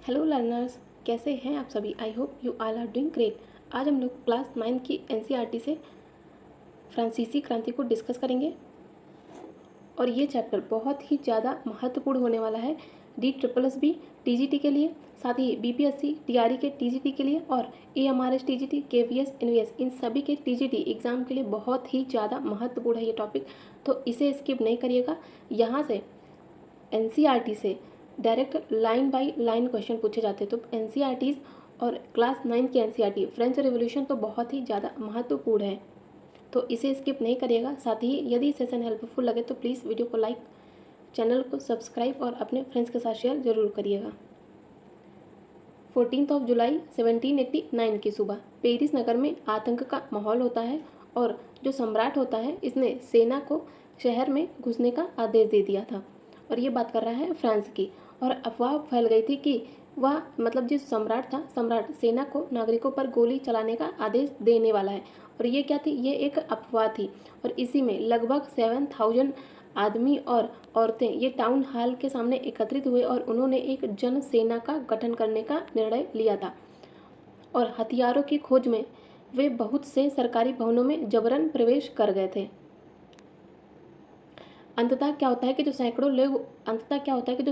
Hello learners, कैसे हैं आप सभी। I hope you all are doing great. आज हम लोग क्लास 9 की एनसीईआरटी से फ्रांसीसी क्रांति को डिस्कस करेंगे और ये चैप्टर बहुत ही ज़्यादा महत्वपूर्ण होने वाला है DSSB टीजीटी के लिए, साथ ही बीपीएससी टीआरई के टीजीटी के लिए और एएमआरएस टीजीटी केवीएस एनवीएस इन सभी के टीजीटी एग्ज़ाम के लिए बहुत ही ज़्यादा महत्वपूर्ण है ये टॉपिक। तो इसे स्किप नहीं करिएगा। यहाँ से एनसीईआरटी से direct line by line question पूछे जाते हैं। तो एनसीईआरटीज़ और क्लास 9 की एनसीईआरटी फ्रेंच रेवोल्यूशन तो बहुत ही ज़्यादा महत्वपूर्ण है, तो इसे स्किप नहीं करिएगा। साथ ही यदि सेशन हेल्पफुल लगे तो प्लीज़ वीडियो को लाइक, चैनल को सब्सक्राइब और अपने फ्रेंड्स के साथ शेयर ज़रूर करिएगा। 14 जुलाई 1789 की सुबह पेरिस नगर में आतंक का माहौल होता है और जो सम्राट होता है इसने सेना को शहर में घुसने का आदेश दे दिया था। और ये बात कर रहा है फ्रांस की। और अफवाह फैल गई थी कि वह जिस सम्राट था, सम्राट सेना को नागरिकों पर गोली चलाने का आदेश देने वाला है। और ये क्या थी, ये एक अफवाह थी। और इसी में लगभग 7,000 आदमी और औरतें ये टाउन हॉल के सामने एकत्रित हुए और उन्होंने एक जन सेना का गठन करने का निर्णय लिया था। और हथियारों की खोज में वे बहुत से सरकारी भवनों में जबरन प्रवेश कर गए थे। अंततः क्या होता है कि जो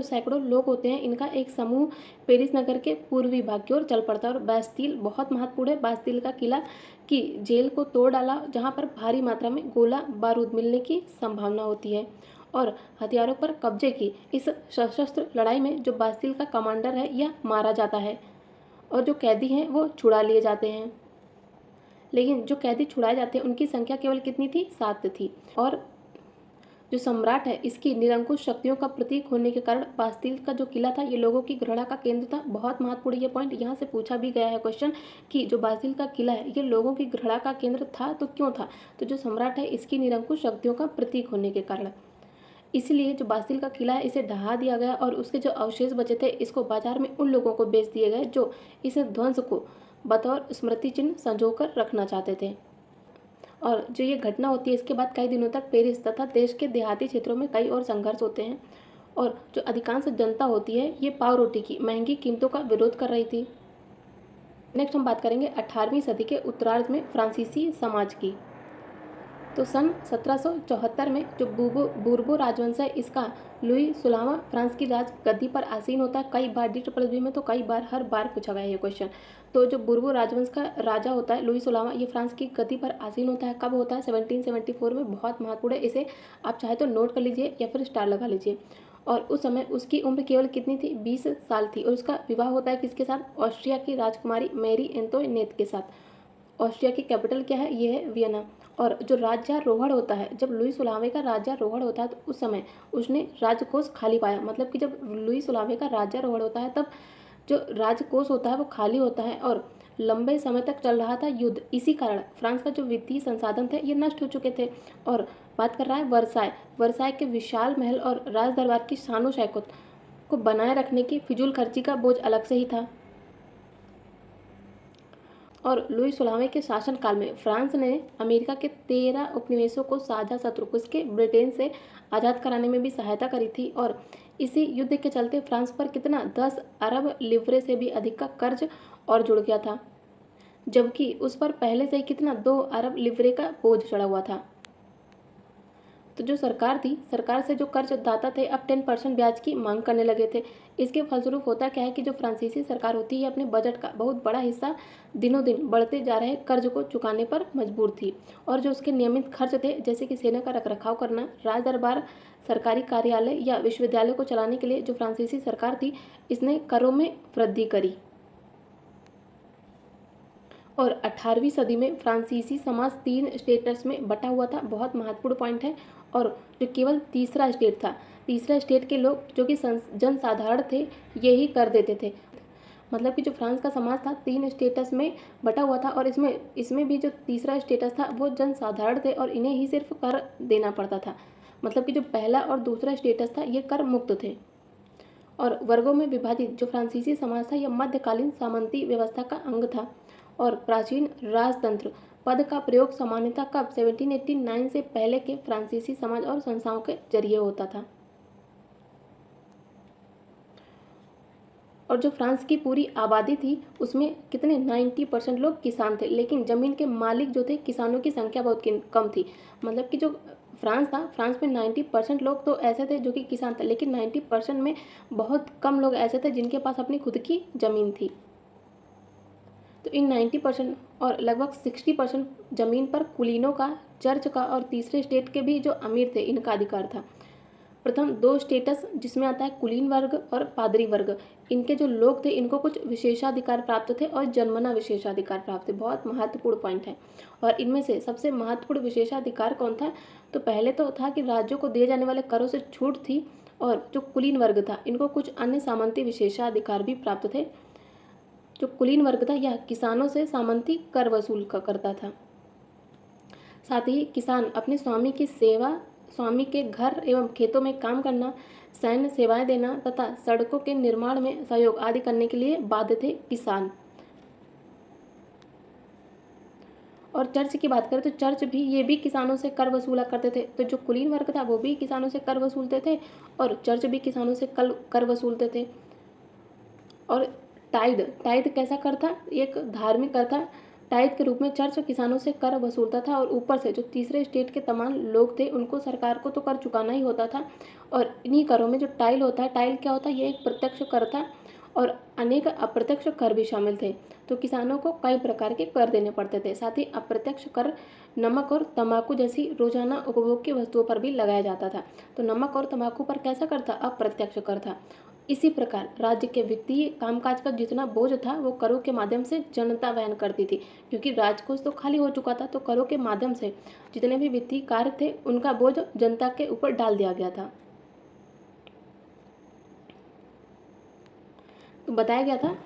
सैकड़ों लोग होते हैं, इनका एक समूह पेरिस नगर के पूर्वी भाग की ओर चल पड़ता है और बास्तिल बहुत महत्वपूर्ण है। बास्तिल का किला की जेल को तोड़ डाला, जहां पर भारी मात्रा में गोला बारूद मिलने की संभावना होती है। और हथियारों पर कब्जे की इस सशस्त्र लड़ाई में जो बास्तिल का कमांडर है यह मारा जाता है और जो कैदी हैं वो छुड़ा लिए जाते हैं। लेकिन जो कैदी छुड़ाए जाते हैं उनकी संख्या केवल कितनी थी, 7 थी। और जो सम्राट है इसकी निरंकुश शक्तियों का प्रतीक होने के कारण बास्तिल का जो किला था ये लोगों की घृणा का केंद्र था। बहुत महत्वपूर्ण ये पॉइंट यहाँ से पूछा भी गया है क्वेश्चन कि जो बास्तिल का किला है ये लोगों की घृणा का केंद्र था, तो क्यों था। तो जो सम्राट है इसकी निरंकुश शक्तियों का प्रतीक होने के कारण इसलिए जो बास्तिल का किला है इसे ढहा दिया गया और उसके जो अवशेष बचे थे इसको बाजार में उन लोगों को बेच दिए गए जो इस ध्वंस को बतौर स्मृति चिन्ह संजोकर रखना चाहते थे। और जो ये घटना होती है इसके बाद कई दिनों तक पेरिस तथा देश के देहाती क्षेत्रों में कई और संघर्ष होते हैं और जो अधिकांश जनता होती है ये पाव रोटी की महंगी कीमतों का विरोध कर रही थी। नेक्स्ट हम बात करेंगे 18वीं सदी के उत्तरार्ध में फ्रांसीसी समाज की। तो सन 1774 में जो बूर्बो राजवंश है इसका लुई 16वां फ्रांस की राज गद्दी पर आसीन होता है। कई बार DSSB में तो हर बार पूछा गया है ये क्वेश्चन। तो जो बूर्बो राजवंश का राजा होता है लुई 16वां, ये फ्रांस की गद्दी पर आसीन होता है। कब होता है, 1774 में। बहुत महत्वपूर्ण है, इसे आप चाहे तो नोट कर लीजिए या फिर स्टार लगा लीजिए। और उस समय उसकी उम्र केवल कितनी थी, 20 साल थी। और उसका विवाह होता है किसके साथ, ऑस्ट्रिया की राजकुमारी मैरी एंटोनेट के साथ। ऑस्ट्रिया की कैपिटल क्या है, ये है वियना। और जो राज्यारोहण होता है, जब लुई 16वें का राज्यारोहण होता है तो उस समय उसने राजकोष खाली पाया। मतलब कि जब लुई 16वें का राज्यारोहण होता है तब जो राजकोष होता है वो खाली होता है और लंबे समय तक चल रहा था युद्ध। इसी कारण फ्रांस का जो वित्तीय संसाधन थे ये नष्ट हो चुके थे। और बात कर रहा है वर्साय के विशाल महल और राज दरबार की शानो शौकत को बनाए रखने की फिजूल खर्ची का बोझ अलग से ही था। और लुई 16वें के शासनकाल में फ्रांस ने अमेरिका के 13 उपनिवेशों को साझा शत्रु उसके ब्रिटेन से आज़ाद कराने में भी सहायता करी थी। और इसी युद्ध के चलते फ्रांस पर कितना 10 अरब लिवरे से भी अधिक का कर्ज और जुड़ गया था, जबकि उस पर पहले से ही कितना 2 अरब लिवरे का बोझ चढ़ा हुआ था। तो जो सरकार थी, सरकार से जो कर्जदाता थे अब 10% ब्याज की मांग करने लगे थे। इसके फलस्वरूप होता क्या है कि जो फ्रांसीसी सरकार होती है अपने बजट का बहुत बड़ा हिस्सा दिनों दिन बढ़ते जा रहे कर्ज को चुकाने पर मजबूर थी। और जो उसके नियमित खर्च थे, जैसे कि सेना का रखरखाव करना, राज दरबार, सरकारी कार्यालय या विश्वविद्यालय को चलाने के लिए जो फ्रांसीसी सरकार थी इसने करों में वृद्धि करी। और 18वीं सदी में फ्रांसीसी समाज 3 स्टेट्स में बटा हुआ था। बहुत महत्वपूर्ण पॉइंट है। और जो केवल तीसरा स्टेट था, तीसरा स्टेट के लोग जो कि जनसाधारण थे यही कर देते थे। मतलब कि जो फ्रांस का समाज था 3 स्टेटस में बटा हुआ था और इसमें भी जो तीसरा स्टेटस था वो जनसाधारण थे और इन्हें ही सिर्फ कर देना पड़ता था। मतलब कि जो पहला और दूसरा स्टेटस था ये कर मुक्त थे। और वर्गों में विभाजित जो फ्रांसीसी समाज था यह मध्यकालीन सामंती व्यवस्था का अंग था। और प्राचीन राजतंत्र पद का प्रयोग सामान्यतः कब, 1789 से पहले के फ्रांसीसी समाज और संस्थाओं के जरिए होता था। और जो फ्रांस की पूरी आबादी थी उसमें कितने 90% लोग किसान थे, लेकिन ज़मीन के मालिक जो थे किसानों की संख्या बहुत कम थी। मतलब कि जो फ्रांस था, फ्रांस में 90% लोग तो ऐसे थे जो कि किसान थे, लेकिन 90% में बहुत कम लोग ऐसे थे जिनके पास अपनी खुद की ज़मीन थी। तो इन 90% और लगभग 60% ज़मीन पर कुलीनों का, चर्च का और तीसरे स्टेट के भी जो अमीर थे इनका अधिकार था। प्रथम दो स्टेटस जिसमें आता है कुलीन वर्ग और पादरी वर्ग, इनके जो लोग थे इनको कुछ विशेषाधिकार प्राप्त थे और जन्मना विशेषाधिकार प्राप्त थे। बहुत महत्वपूर्ण पॉइंट है। और इनमें से सबसे महत्वपूर्ण विशेषाधिकार कौन था? तो पहले तो था कि राज्यों को दिए जाने वाले करों से छूट थी, और जो कुलीन वर्ग था इनको कुछ अन्य सामंती विशेषाधिकार भी प्राप्त थे। जो कुलीन वर्ग था यह किसानों से सामंती कर वसूल करता था। साथ ही किसान अपने स्वामी की सेवा, स्वामी के घर एवं खेतों में काम करना, सैन्य सेवाएं देना तथा सड़कों के निर्माण में सहयोग आदि करने के लिए बाध्य थे किसान। और चर्च की बात करें तो चर्च भी, ये भी किसानों से कर वसूला करते थे। तो जो कुलीन वर्ग था वो भी किसानों से कर वसूलते थे और चर्च भी किसानों से कर वसूलते थे। और टाइद कैसा कर था? एक धार्मिक कर था। टाइद के रूप में चर्च किसानों से कर वसूलता था और ऊपर से जो तीसरे स्टेट के तमाम लोग थे उनको सरकार को तो कर चुकाना ही होता था। और इन्हीं करों में जो टाइल होता है, टाइल क्या होता है? ये एक प्रत्यक्ष कर था और अनेक अप्रत्यक्ष कर भी शामिल थे। तो किसानों को कई प्रकार के कर देने पड़ते थे। साथ ही अप्रत्यक्ष कर नमक और तंबाकू जैसी रोजाना उपभोग की वस्तुओं पर भी लगाया जाता था। तो नमक और तंबाकू पर कैसा कर था? अप्रत्यक्ष कर था। इसी प्रकार राज्य के वित्तीय कामकाज का जितना बोझ था वो करों के माध्यम से जनता वहन करती थी, क्योंकि राजकोष तो खाली हो चुका था। तो करों के माध्यम से जितने भी वित्तीय कार्य थे उनका बोझ जनता के ऊपर डाल दिया गया था। तो बताया गया था।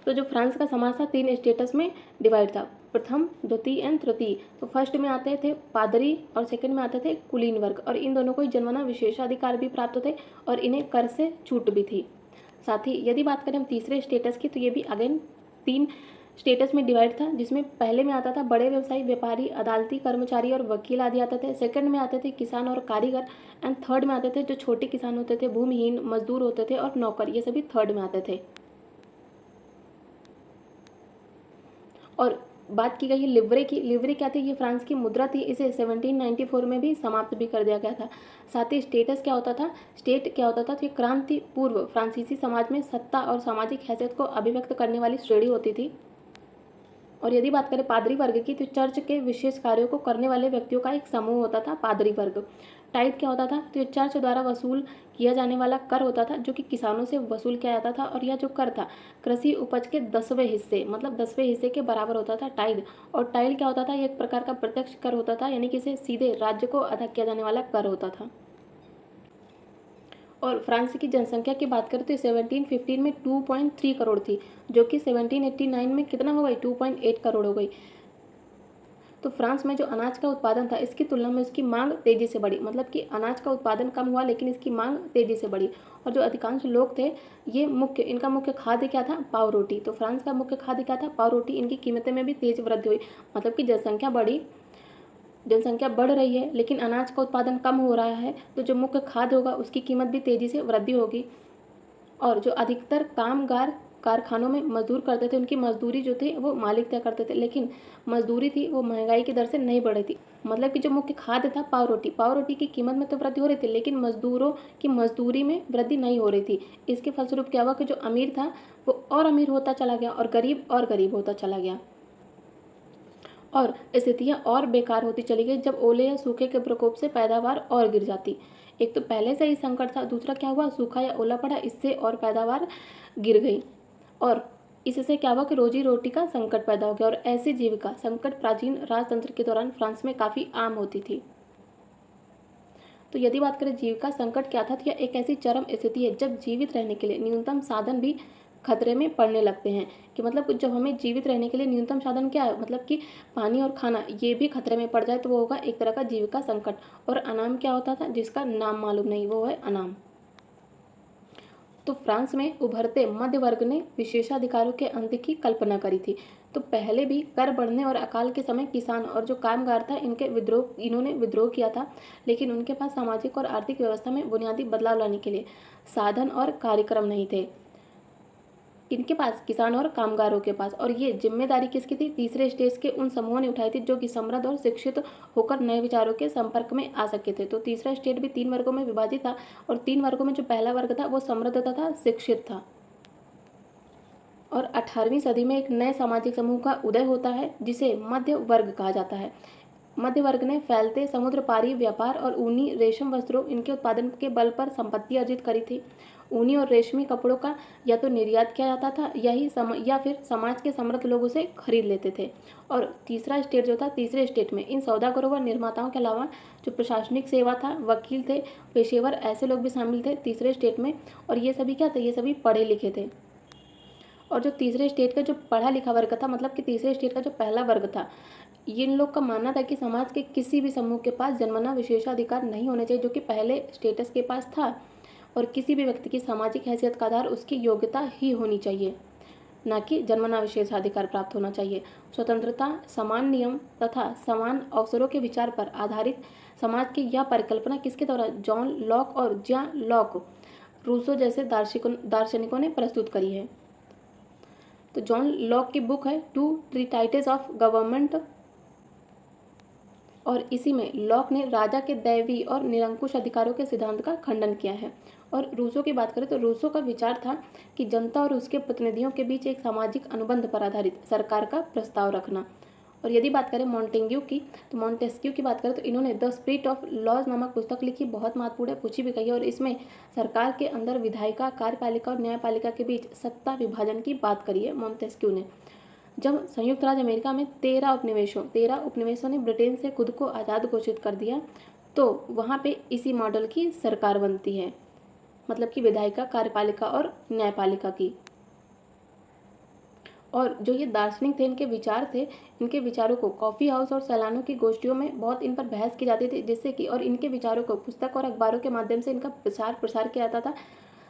तो जो फ्रांस का समाज था 3 स्टेटस में डिवाइड था, प्रथम, द्वितीय एंड तृतीय। तो फर्स्ट में आते थे पादरी और सेकंड में आते थे कुलीन वर्ग, और इन दोनों को ही जन्मना विशेषाधिकार भी प्राप्त थे और इन्हें कर से छूट भी थी। साथ ही यदि बात करें हम तीसरे स्टेटस की, तो ये भी अगेन 3 स्टेटस में डिवाइड था, जिसमें पहले में आता था बड़े व्यवसायी, व्यापारी, अदालती कर्मचारी और वकील आदि आते थे। सेकंड में आते थे किसान और कारीगर, एंड थर्ड में आते थे जो छोटे किसान होते थे, भूमिहीन, मजदूर होते थे और नौकर, ये सभी थर्ड में आते थे। और बात की गई है लिवरे की। लिवरे क्या थी? ये फ्रांस की मुद्रा थी। इसे 1794 में भी समाप्त भी कर दिया गया था। साथ ही स्टेटस क्या होता था? स्टेट क्या होता था? तो ये क्रांति पूर्व फ्रांसीसी समाज में सत्ता और सामाजिक हैसियत को अभिव्यक्त करने वाली श्रेणी होती थी। और यदि बात करें पादरी वर्ग की, तो चर्च के विशेष कार्यों को करने वाले व्यक्तियों का एक समूह होता था पादरी वर्ग। टाइथ क्या होता था? तो ये चर्च द्वारा वसूल किया जाने वाला कर होता था जो कि किसानों से वसूल किया जाता था, और यह जो कर था कृषि उपज के 10वें हिस्से, मतलब 10वें हिस्से के बराबर होता था टाइल। और टाइल क्या होता था? ये एक प्रकार का प्रत्यक्ष कर होता था, यानी कि इसे सीधे राज्य को अदा किया जाने वाला कर होता था। और फ्रांस की जनसंख्या की बात करें तो 1715 में 2.3 करोड़ थी, जो कि 1789 में कितना हो गई? 2.8 करोड़ हो गई। तो फ्रांस में जो अनाज का उत्पादन था इसकी तुलना में उसकी मांग तेजी से बढ़ी, मतलब कि अनाज का उत्पादन कम हुआ लेकिन इसकी मांग तेजी से बढ़ी। और जो अधिकांश लोग थे ये इनका मुख्य खाद्य क्या था? पाव रोटी। तो फ्रांस का मुख्य खाद्य क्या था? पाव रोटी। इनकी कीमतें में भी तेज वृद्धि हुई, मतलब कि जनसंख्या बढ़ रही है लेकिन अनाज का उत्पादन कम हो रहा है, तो जो मुख्य खाद्य होगा उसकी कीमत भी तेजी से वृद्धि होगी। और जो अधिकतर कामगार कारखानों में मजदूर करते थे उनकी मजदूरी जो थी वो मालिक तय करते थे, लेकिन मजदूरी थी वो महंगाई की दर से नहीं बढ़ रही थी। मतलब कि जो मुख्य खाद्य था पाव रोटी की कीमत में तो वृद्धि हो रही थी लेकिन मजदूरों की मजदूरी में वृद्धि नहीं हो रही थी। इसके फलस्वरूप क्या हुआ कि जो अमीर था वो और अमीर होता चला गया और गरीब होता चला गया, और स्थितियाँ और बेकार होती चली गई जब ओले या सूखे के प्रकोप से पैदावार और गिर जाती। एक तो पहले से ही संकट था, दूसरा क्या हुआ? सूखा या ओला पड़ा, इससे और पैदावार गिर गई, और इससे क्या हुआ कि रोजी रोटी का संकट पैदा हो गया। और ऐसी जीविका संकट प्राचीन राजतंत्र के दौरान फ्रांस में काफ़ी आम होती थी। तो यदि बात करें जीविका संकट क्या था, तो यह एक ऐसी चरम स्थिति है जब जीवित रहने के लिए न्यूनतम साधन भी खतरे में पड़ने लगते हैं। कि मतलब जब हमें जीवित रहने के लिए न्यूनतम साधन क्या है, मतलब कि पानी और खाना, ये भी खतरे में पड़ जाए तो वो होगा एक तरह का जीविका संकट। और अनाम क्या होता था? जिसका नाम मालूम नहीं, वो है अनाम। तो फ्रांस में उभरते मध्य वर्ग ने विशेषाधिकारों के अंत की कल्पना करी थी। तो पहले भी कर बढ़ने और अकाल के समय किसान और जो कामगार था इन्होंने विद्रोह किया था, लेकिन उनके पास सामाजिक और आर्थिक व्यवस्था में बुनियादी बदलाव लाने के लिए साधन और कार्यक्रम नहीं थे। किनके पास? किसान और कामगारों के पास। और ये जिम्मेदारी किसकी थी? तीसरे स्टेज के उन समूहों ने उठाई थी जो कि समृद्ध और शिक्षित होकर नए विचारों के संपर्क में आ सके थे। तो तीसरा स्टेट भी 3 वर्गों में विभाजित था और 3 वर्गों में जो पहला वर्ग था वो समृद्ध तथा शिक्षित था। और 18वीं सदी में एक नए सामाजिक समूह का उदय होता है जिसे मध्य वर्ग कहा जाता है। मध्य वर्ग ने फैलते समुद्र पारी व्यापार और ऊनी रेशम वस्त्रों इनके उत्पादन के बल पर संपत्ति अर्जित करी थी। ऊनी और रेशमी कपड़ों का या तो निर्यात किया जाता था या फिर समाज के समृद्ध लोग उसे खरीद लेते थे। और तीसरा स्टेट जो था, तीसरे स्टेट में इन सौदागरों व निर्माताओं के अलावा जो प्रशासनिक सेवा था, वकील थे, पेशेवर ऐसे लोग भी शामिल थे तीसरे स्टेट में। और ये सभी क्या थे? ये सभी पढ़े लिखे थे। और जो तीसरे स्टेट का जो पढ़ा लिखा वर्ग था, मतलब कि तीसरे स्टेट का जो पहला वर्ग था, इन लोग का मानना था कि समाज के किसी भी समूह के पास जन्मना विशेषाधिकार नहीं होने चाहिए जो कि पहले स्टेटस के पास था। और किसी भी व्यक्ति की सामाजिक हैसियत का आधार उसकी योग्यता ही होनी चाहिए, ना कि जन्मना विशेषाधिकार प्राप्त होना चाहिए। स्वतंत्रता, समान नियम तथा समान अवसरों के विचार पर आधारित समाज की यह परिकल्पना किसके द्वारा? जॉन लॉक और ज्यां लॉक रूसो जैसे दार्शनिकों ने प्रस्तुत करी है। तो जॉन लॉक की बुक है टू ट्रीटाइटेस ऑफ गवर्नमेंट, और इसी में लॉक ने राजा के दैवी और निरंकुश अधिकारों के सिद्धांत का खंडन किया है। और रूसो की बात करें तो रूसो का विचार था कि जनता और उसके प्रतिनिधियों के बीच एक सामाजिक अनुबंध पर आधारित सरकार का प्रस्ताव रखना। और यदि बात करें मॉन्टेग्यू की, तो मॉन्टेस्क्यू की बात करें तो इन्होंने द स्पिरिट ऑफ लॉज नामक पुस्तक लिखी, बहुत महत्वपूर्ण है, पूछी भी गई है। और इसमें सरकार के अंदर विधायिका, कार्यपालिका और न्यायपालिका के बीच सत्ता विभाजन की बात करी है मॉन्टेस्क्यू ने। जब संयुक्त राज्य अमेरिका में 13 उपनिवेशों ने ब्रिटेन से खुद को आज़ाद घोषित कर दिया, तो वहाँ पे इसी मॉडल की सरकार बनती है, मतलब कि विधायिका, कार्यपालिका और न्यायपालिका की। और जो ये दार्शनिक थे, इनके विचार थे, इनके विचारों को कॉफ़ी हाउस और सैलानों की गोष्ठियों में बहुत इन पर बहस की जाती थी, जिससे कि और इनके विचारों को पुस्तक और अखबारों के माध्यम से इनका प्रसार किया जाता था,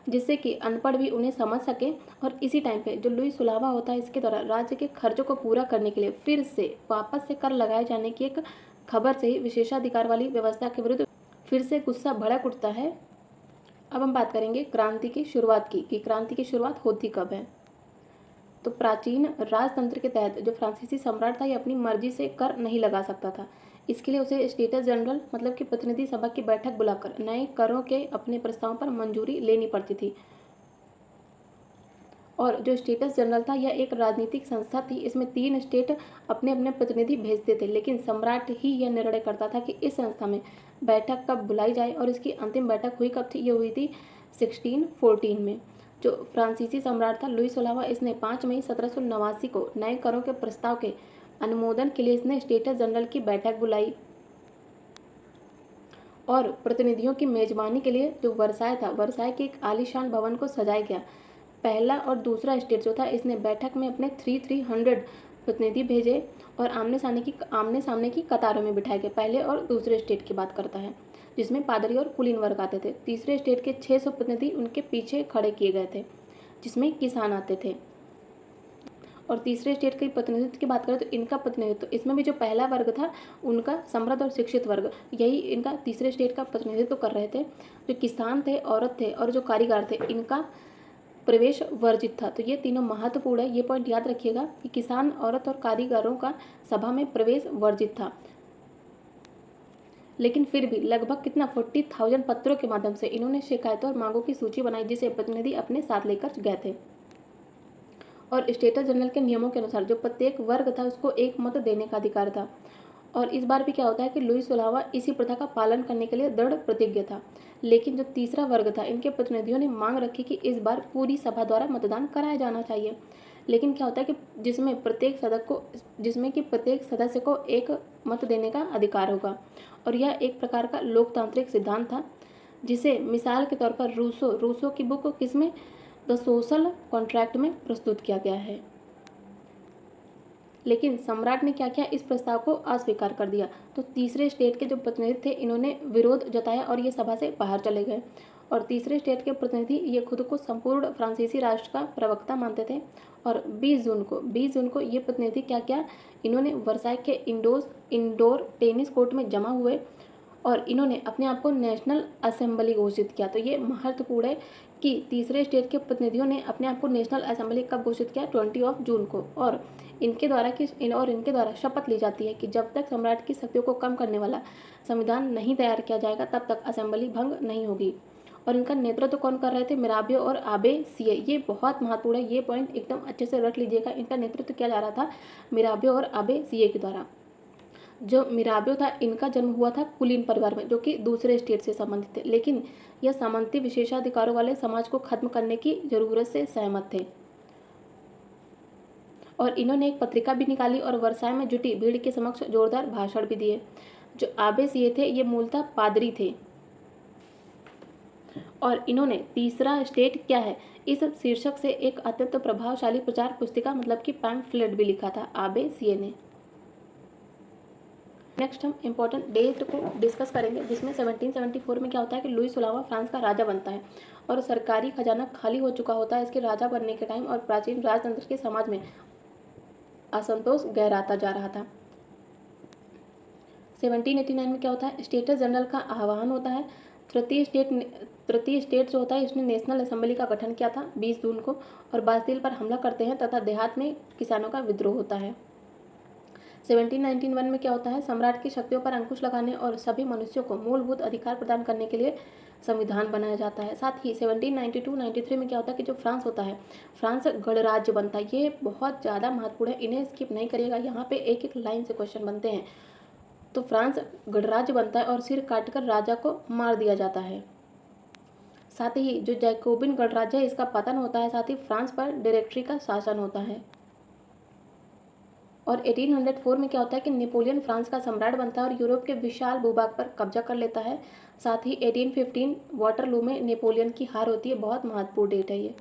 जिससे कि अनपढ़ भी उन्हें समझ सके। और इसी टाइम पे जो लुई सुलावा होता है, इसके द्वारा राज्य के खर्चों को पूरा करने के लिए फिर से वापस से कर लगाए जाने की एक खबर से ही विशेषाधिकार वाली व्यवस्था के विरुद्ध फिर से गुस्सा भड़क उठता है। अब हम बात करेंगे क्रांति की शुरुआत की, कि क्रांति की शुरुआत होती कब है। तो प्राचीन राजतंत्र के तहत जो फ्रांसीसी सम्राट था, ये अपनी मर्जी से कर नहीं लगा सकता था। इसके लिए उसे स्टेटस जनरल, मतलब कि प्रतिनिधि सभा की बैठक बुलाकर नए करों के अपने प्रस्तावों पर मंजूरी लेनी पड़ती थी। और जो स्टेटस जनरल था, यह एक राजनीतिक संस्था थी। इसमें 3 स्टेट अपने अपने प्रतिनिधि भेजते थे, लेकिन सम्राट ही यह निर्णय करता था कि इस संस्था में बैठक कब बुलाई जाए। और इसकी अंतिम बैठक हुई कब थी? ये हुई थी 1614 में। जो फ्रांसीसी सम्राट था लुई सोलावा, इसने 5 मई 1789 को नए करों के प्रस्ताव के अनुमोदन के लिए इसने स्टेटस जनरल की बैठक बुलाई। और प्रतिनिधियों की मेजबानी के लिए जो वर्साय था, वर्साय के एक आलीशान भवन को सजाया गया। पहला और दूसरा स्टेट जो था, इसने बैठक में अपने 300 प्रतिनिधि भेजे और आमने सामने की कतारों में बिठाए गए। पहले और दूसरे स्टेट की बात करता है, जिसमें पादरी और कुलीन वर्ग आते थे। तीसरे स्टेट के 600 प्रतिनिधि उनके पीछे खड़े किए गए थे, जिसमें किसान आते थे। और तीसरे स्टेट के प्रतिनिधित्व की बात करें तो इनका प्रतिनिधित्व, इसमें भी जो पहला वर्ग था उनका समृद्ध और शिक्षित वर्ग, यही इनका तीसरे स्टेट का प्रतिनिधित्व कर रहे थे। जो किसान थे, औरत थे और जो कारीगर थे, इनका प्रवेश वर्जित था। तो ये तीनों महत्वपूर्ण है, ये पॉइंट याद रखिएगा कि किसान, औरत और कारीगरों का सभा में प्रवेश वर्जित था। लेकिन फिर भी लगभग कितना 40,000 पत्रों के माध्यम से इन्होंने शिकायतों और मांगों की सूची बनाई, जिसे प्रतिनिधि अपने साथ लेकर गए थे। और स्टेटस जनरल के नियमों के अनुसार जो प्रत्येक वर्ग था उसको एक मत देने का अधिकार था। और इस बार भी क्या होता है कि लुई सोलावा इसी प्रथा का पालन करने के लिए दृढ़ प्रतिज्ञ था। लेकिन जो तीसरा वर्ग था, इनके प्रतिनिधियों ने मांग रखी कि इस बार पूरी सभा द्वारा मतदान कराया जाना चाहिए। लेकिन क्या होता है कि जिसमें कि प्रत्येक सदस्य को एक मत देने का अधिकार होगा। और यह एक प्रकार का लोकतांत्रिक सिद्धांत था, जिसे मिसाल के तौर पर रूसो की बुक किसमें, द सोशल कॉन्ट्रैक्ट में प्रस्तुत किया गया है। लेकिन सम्राट ने क्या किया, इस प्रस्ताव को अस्वीकार कर दिया। तो तीसरे स्टेट के जो प्रतिनिधि थे, इन्होंने विरोध जताया और ये सभा से बाहर चले गए। और तीसरे स्टेट के प्रतिनिधि ये खुद को संपूर्ण फ्रांसीसी राष्ट्र का प्रवक्ता मानते थे। और 20 जून को ये प्रतिनिधि क्या किया, इन्होंने वर्साई के इंडोर टेनिस कोर्ट में जमा हुए और इन्होंने अपने आप को नेशनल असेंबली घोषित किया। तो ये महत्वपूर्ण है कि तीसरे स्टेट के प्रतिनिधियों ने अपने आप को नेशनल असेंबली कब घोषित किया, 20 जून को। और इनके द्वारा शपथ ली जाती है कि जब तक सम्राट की शक्तियों को कम करने वाला संविधान नहीं तैयार किया जाएगा तब तक असेंबली भंग नहीं होगी। और इनका नेतृत्व कौन कर रहे थे, मिराबियो और आबे सीए। ये बहुत महत्वपूर्ण है, ये पॉइंट एकदम अच्छे से रख लीजिएगा। इनका नेतृत्व किया जा रहा था मिराबियो और आबे सीए के द्वारा। जो मिराबियो था, इनका जन्म हुआ था कुलीन परिवार में, जो कि दूसरे स्टेट से संबंधित थे, लेकिन यह सामंती विशेषाधिकारों वाले समाज को खत्म करने की जरूरत से सहमत थे। और इन्होंने एक पत्रिका भी निकाली और वर्साय में जुटी भीड़ के समक्ष जोरदार भाषण भी दिए। जो आबे सीए थे, ये मूलतः पादरी थे। और इन्होंने तीसरा स्टेट क्या है, इस शीर्षक से एक अत्यंत प्रभावशाली प्रचार पुस्तिका मतलब कि पैम्फलेट भी लिखा था आबे सीए ने। नेक्स्ट हम इम्पोर्टेंट डेट को डिस्कस करेंगे, जिसमें 1774 में क्या होता है कि लुई 16वां फ्रांस का राजा बनता है और सरकारी खजाना खाली हो चुका होता है इसके राजा बनने के टाइम, और प्राचीन राजतंत्र के समाज में असंतोष गहराता जा रहा था। 1789 में क्या होता है, स्टेटस जनरल का आह्वान होता है। तृतीय स्टेट जो होता है, इसने नेशनल असेंबली का गठन किया था 20 जून को, और बास्तिल पर हमला करते हैं तथा देहात में किसानों का विद्रोह होता है। 1791 में क्या होता है, सम्राट की शक्तियों पर अंकुश लगाने और सभी मनुष्यों को मूलभूत अधिकार प्रदान करने के लिए संविधान बनाया जाता है। साथ ही 1792-93 में क्या होता है कि जो फ्रांस होता है, फ्रांस गणराज्य बनता है। ये बहुत ज़्यादा महत्वपूर्ण है, इन्हें स्किप नहीं करिएगा, यहाँ पे एक एक लाइन से क्वेश्चन बनते हैं। तो फ्रांस गणराज्य बनता है और सिर काटकर राजा को मार दिया जाता है। साथ ही जो जैकोबिन गणराज्य है, इसका पतन होता है। साथ ही फ्रांस पर डायरेक्टरी का शासन होता है। और 1804 में क्या होता है कि नेपोलियन फ्रांस का सम्राट बनता है और यूरोप के विशाल भूभाग पर कब्जा कर लेता है। साथ ही 1815 वाटरलू में नेपोलियन की हार होती है। बहुत महत्वपूर्ण डेट है ये।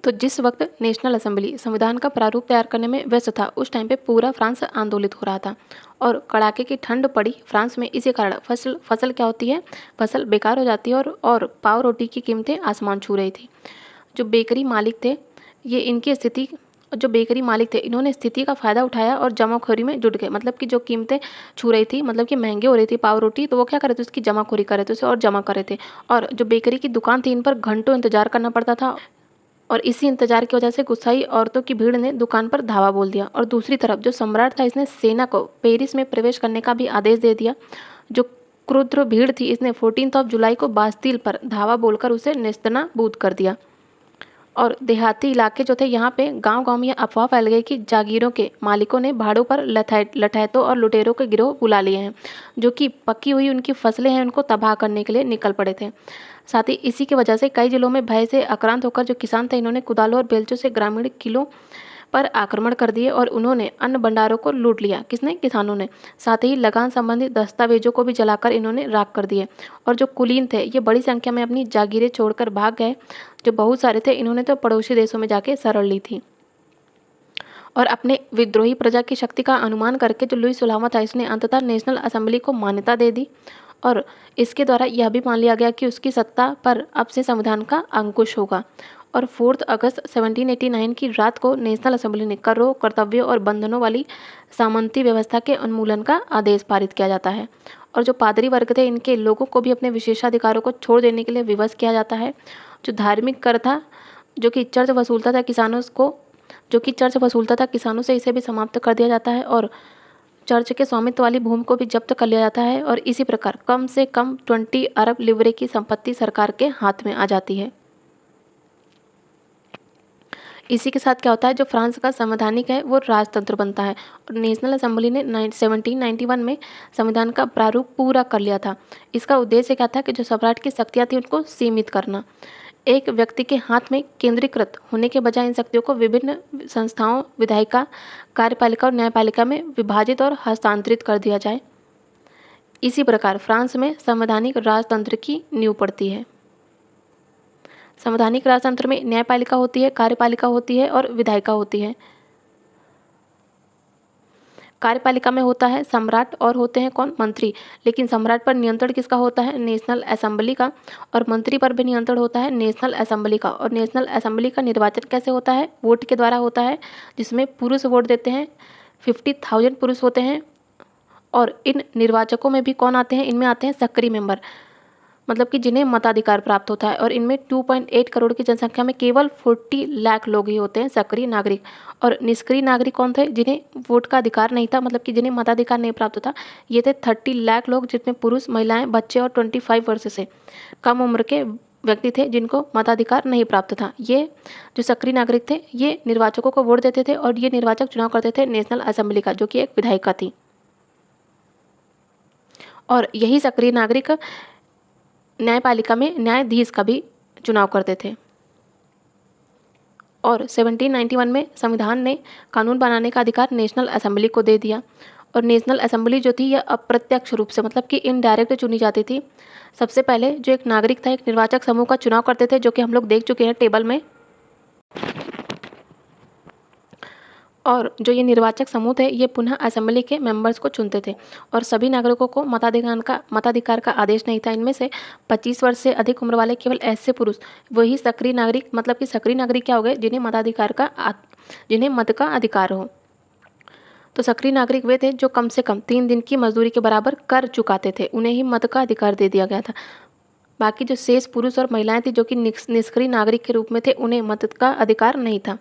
तो जिस वक्त नेशनल असेंबली संविधान का प्रारूप तैयार करने में व्यस्त था, उस टाइम पे पूरा फ्रांस आंदोलित हो रहा था और कड़ाके की ठंड पड़ी फ्रांस में। इसी कारण फसल क्या होती है, फसल बेकार हो जाती है और पाव रोटी की कीमतें आसमान छू रही थी। जो बेकरी मालिक थे, इन्होंने स्थिति का फ़ायदा उठाया और जमाखोरी में जुट गए। मतलब कि जो कीमतें छू रही थी, मतलब कि महंगी हो रही थी पाव रोटी, तो वो क्या कर रहे थे, उसकी जमाखोरी कर रहे थे, उसे और जमा कर रहे थे। और जो बेकरी की दुकान थी, इन पर घंटों इंतजार करना पड़ता था और इसी इंतजार की वजह से गुस्साई औरतों की भीड़ ने दुकान पर धावा बोल दिया। और दूसरी तरफ जो सम्राट था, इसने सेना को पेरिस में प्रवेश करने का भी आदेश दे दिया। जो क्रुद्ध भीड़ थी, इसने 14 जुलाई को बास्तिल पर धावा बोलकर उसे नेस्तनाबूद कर दिया। और देहाती इलाके जो थे, यहाँ पे गांव-गांव में अफवाह फैल गई कि जागीरों के मालिकों ने भाड़ों पर लठैतों और लुटेरों के गिरोह बुला लिए हैं, जो कि पकी हुई उनकी फसलें हैं उनको तबाह करने के लिए निकल पड़े थे। साथ ही इसी की वजह से कई जिलों में भय से आक्रांत होकर जो किसान थे, इन्होंने कुदालों और बेलचों से ग्रामीण किलों पर आक्रमण कर दिए और उन्होंने अन्न भंडारों को लूट लिया। किसने? किसानों ने। साथ ही लगान संबंधी दस्तावेजों को भी जलाकर इन्होंने राख कर दिए। और जो कुलीन थे, ये बड़ी संख्या में अपनी जागीरें छोड़कर भाग गए। जो बहुत सारे थे, इन्होंने तो पड़ोसी देशों में जाके शरण ली थी। और अपने विद्रोही प्रजा की शक्ति का अनुमान करके जो लुई 16वां था, इसने अंततः नेशनल असेंबली को मान्यता दे दी और इसके द्वारा यह भी मान लिया गया कि उसकी सत्ता पर अब से संविधान का अंकुश होगा। और 4 अगस्त 1789 की रात को नेशनल असेंबली ने करों, कर्तव्यों और बंधनों वाली सामंती व्यवस्था के उन्मूलन का आदेश पारित किया जाता है। और जो पादरी वर्ग थे, इनके लोगों को भी अपने विशेषाधिकारों को छोड़ देने के लिए विवश किया जाता है। जो धार्मिक कर था, जो कि चर्च वसूलता था किसानों से, इसे भी समाप्त कर दिया जाता है और चर्च के स्वामित्व वाली भूमि को भी जब्त कर लिया जाता है। और इसी प्रकार कम से कम 20 अरब लिवरे की संपत्ति सरकार के हाथ में आ जाती है। इसी के साथ क्या होता है, जो फ्रांस का संवैधानिक है वो राजतंत्र बनता है। और नेशनल असेंबली ने 1791 में संविधान का प्रारूप पूरा कर लिया था। इसका उद्देश्य क्या था कि जो सम्राट की शक्तियाँ थी उनको सीमित करना। एक व्यक्ति के हाथ में केंद्रीकृत होने के बजाय इन शक्तियों को विभिन्न संस्थाओं, विधायिका, कार्यपालिका और न्यायपालिका में विभाजित और हस्तांतरित कर दिया जाए। इसी प्रकार फ्रांस में संवैधानिक राजतंत्र की नींव पड़ती है। संवैधानिक राजतंत्र में न्यायपालिका होती है, कार्यपालिका होती है और विधायिका होती है। कार्यपालिका में होता है सम्राट और होते हैं कौन? मंत्री। लेकिन सम्राट पर नियंत्रण किसका होता है? नेशनल असेंबली का। और मंत्री पर भी नियंत्रण होता है नेशनल असेंबली का। और नेशनल असेंबली का निर्वाचन कैसे होता है? वोट के द्वारा होता है, जिसमें पुरुष वोट देते हैं। 50,000 पुरुष होते हैं। और इन निर्वाचकों में भी कौन आते हैं? इनमें आते हैं सक्रिय मेंबर। मतलब कि जिन्हें मताधिकार प्राप्त होता है, और इनमें 2.8 करोड़ की जनसंख्या में केवल 40 लाख लोग ही होते हैं सक्रिय नागरिक। और निष्क्रिय नागरिक कौन थे? जिन्हें वोट का अधिकार नहीं था, मतलब कि जिन्हें मताधिकार नहीं प्राप्त होता, ये थे 30 लाख लोग, जिसमें पुरुष, महिलाएं, बच्चे और 25 वर्ष से कम उम्र के व्यक्ति थे जिनको मताधिकार नहीं प्राप्त था। ये जो सक्रिय नागरिक थे ये निर्वाचकों को वोट देते थे, और ये निर्वाचक चुनाव करते थे नेशनल असेंबली का, जो कि एक विधायिका थी। और यही सक्रिय नागरिक न्यायपालिका में न्यायाधीश का भी चुनाव करते थे। और 1791 में संविधान ने कानून बनाने का अधिकार नेशनल असेंबली को दे दिया। और नेशनल असेंबली जो थी यह अप्रत्यक्ष रूप से, मतलब कि इनडायरेक्ट चुनी जाती थी। सबसे पहले जो एक नागरिक था, एक निर्वाचक समूह का चुनाव करते थे, जो कि हम लोग देख चुके हैं टेबल में। और जो ये निर्वाचक समूह थे ये पुनः असेंबली के मेंबर्स को चुनते थे। और सभी नागरिकों को मताधिकार का आदेश नहीं था। इनमें से 25 वर्ष से अधिक उम्र वाले केवल ऐसे पुरुष, वही सक्रिय नागरिक, मतलब कि सक्रिय नागरिक क्या हो गए? जिन्हें मत का अधिकार हो। तो सक्रिय नागरिक वे थे जो कम से कम 3 दिन की मजदूरी के बराबर कर चुकाते थे, उन्हें ही मत का अधिकार दे दिया गया था। बाकी जो शेष पुरुष और महिलाएं थी जो कि निष्क्रिय नागरिक के रूप में थे, उन्हें मत का अधिकार नहीं था।